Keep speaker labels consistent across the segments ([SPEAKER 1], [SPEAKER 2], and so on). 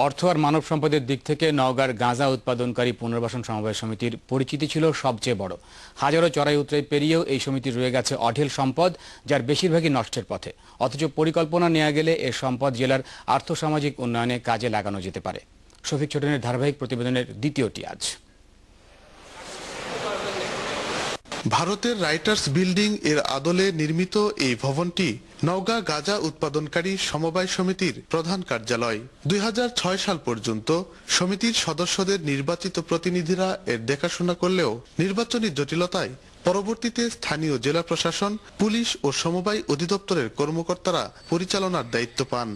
[SPEAKER 1] অর্থ আর মানব সম্পদের দিক থেকে নওগাঁর গাঁজা উৎপাদনকারী পুনর্বাসন সমবায় সমিতির পরিচিতি ছিল সবচেয়ে বড়। হাজারো চড়াই উতরাই পেরিয়েও এই সমিতির রয়ে গেছে অঢেল সম্পদ, যার বেশিরভাগই নষ্টের পথে। অথচ পরিকল্পনা নেওয়া গেলে এ সম্পদ জেলার আর্থসামাজিক উন্নয়নে কাজে লাগানো যেতে পারে। শফিক ছোটনের ধারাবাহিক প্রতিবেদনের দ্বিতীয়টি আজ।
[SPEAKER 2] ভারতের রাইটার্স বিল্ডিং এর আদলে নির্মিত এই ভবনটি নওগাঁ গাঁজা উৎপাদনকারী সমবায় সমিতির প্রধান কার্যালয়। 2006 সাল পর্যন্ত সমিতির সদস্যদের নির্বাচিত প্রতিনিধিরা এর দেখাশোনা করলেও নির্বাচনী জটিলতায় পরবর্তীতে স্থানীয় জেলা প্রশাসন, পুলিশ ও সমবায় অধিদপ্তরের কর্মকর্তারা পরিচালনার দায়িত্ব পান।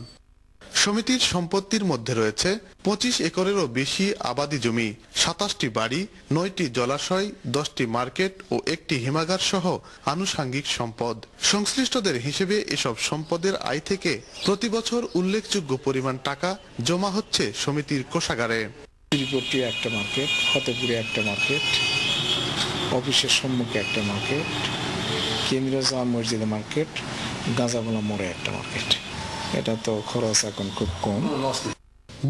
[SPEAKER 2] সমিতির সম্পত্তির মধ্যে রয়েছে 25 একরেরও বেশি আবাদি জমি, 27টি বাড়ি, 9টি জলাশয়, 10টি মার্কেট ও একটি হিমাগার সহ আনুষঙ্গিক সম্পদ। সংশ্লিষ্টদের হিসেবে এসব সম্পদের আয় থেকে প্রতি বছর উল্লেখযোগ্য পরিমাণ টাকা জমা হচ্ছে সমিতির কোষাগারে।
[SPEAKER 3] শ্রীপুরে একটা মার্কেট, ফতেপুরে একটা মার্কেট, অফিসের সম্মুখে একটা মার্কেট, কেন্দ্রীয় জামা মসজিদে মার্কেট, গাঁজাবালা মোড়ে একটা মার্কেট। এটা তো খরচ এখন খুব কম।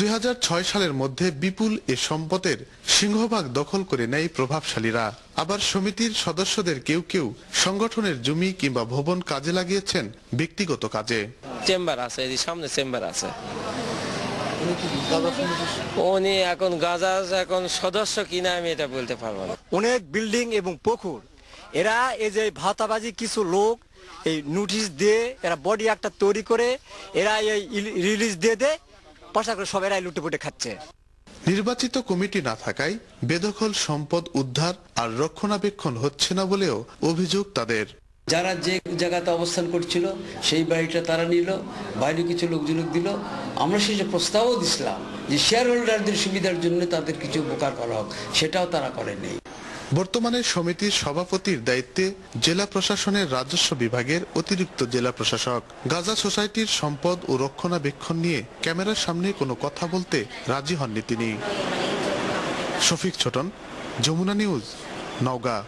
[SPEAKER 2] 2006 সালের মধ্যে বিপুল এ সম্পদের সিংহভাগ দখল করে নেয় প্রভাবশালীরা। আবার সমিতির সদস্যদের কেউ কেউ সংগঠনের জমি কিংবা ভবন কাজে লাগিয়েছেন ব্যক্তিগত কাজে।
[SPEAKER 4] চেম্বার আছে, এই সামনে চেম্বার আছে। উনি এখন গাঁজা এখন সদস্য কিনা আমি এটা বলতে পারবো না।
[SPEAKER 5] অনেক বিল্ডিং এবং পুকুর, এরা এই যে ভাতাবাজি কিছু লোক এই নোটিশ দিয়ে এরা বডি একটা তৈরি করে এরা এই রিলিজ দিয়ে দেয়, পয়সা করে সব এরাই লুটেপুটে খাচ্ছে।
[SPEAKER 2] নির্বাচিত কমিটি না থাকায় বেদখল সম্পদ উদ্ধার আর রক্ষণাবেক্ষণ হচ্ছে না বলেও অভিযোগ তাদের।
[SPEAKER 6] যারা যে জায়গাতে অবস্থান করছিল সেই বাড়িটা তারা নিল, বাইরে কিছু লোকজন দিল। আমরা সেই যে প্রস্তাবও দিছিলাম যে শেয়ার হোল্ডারদের সুবিধার জন্য তাদের কিছু উপকার করা হোক, সেটাও তারা করেনি।
[SPEAKER 2] বর্তমানে সমিতির সভাপতির দায়িত্বে জেলা প্রশাসনের রাজস্ব বিভাগের অতিরিক্ত জেলা প্রশাসক। গাঁজা সোসাইটির সম্পদ ও রক্ষণাবেক্ষণ নিয়ে ক্যামেরার সামনে কোনো কথা বলতে রাজি হননি তিনি। শফিক ছোটন, যমুনা নিউজ, নওগাঁ।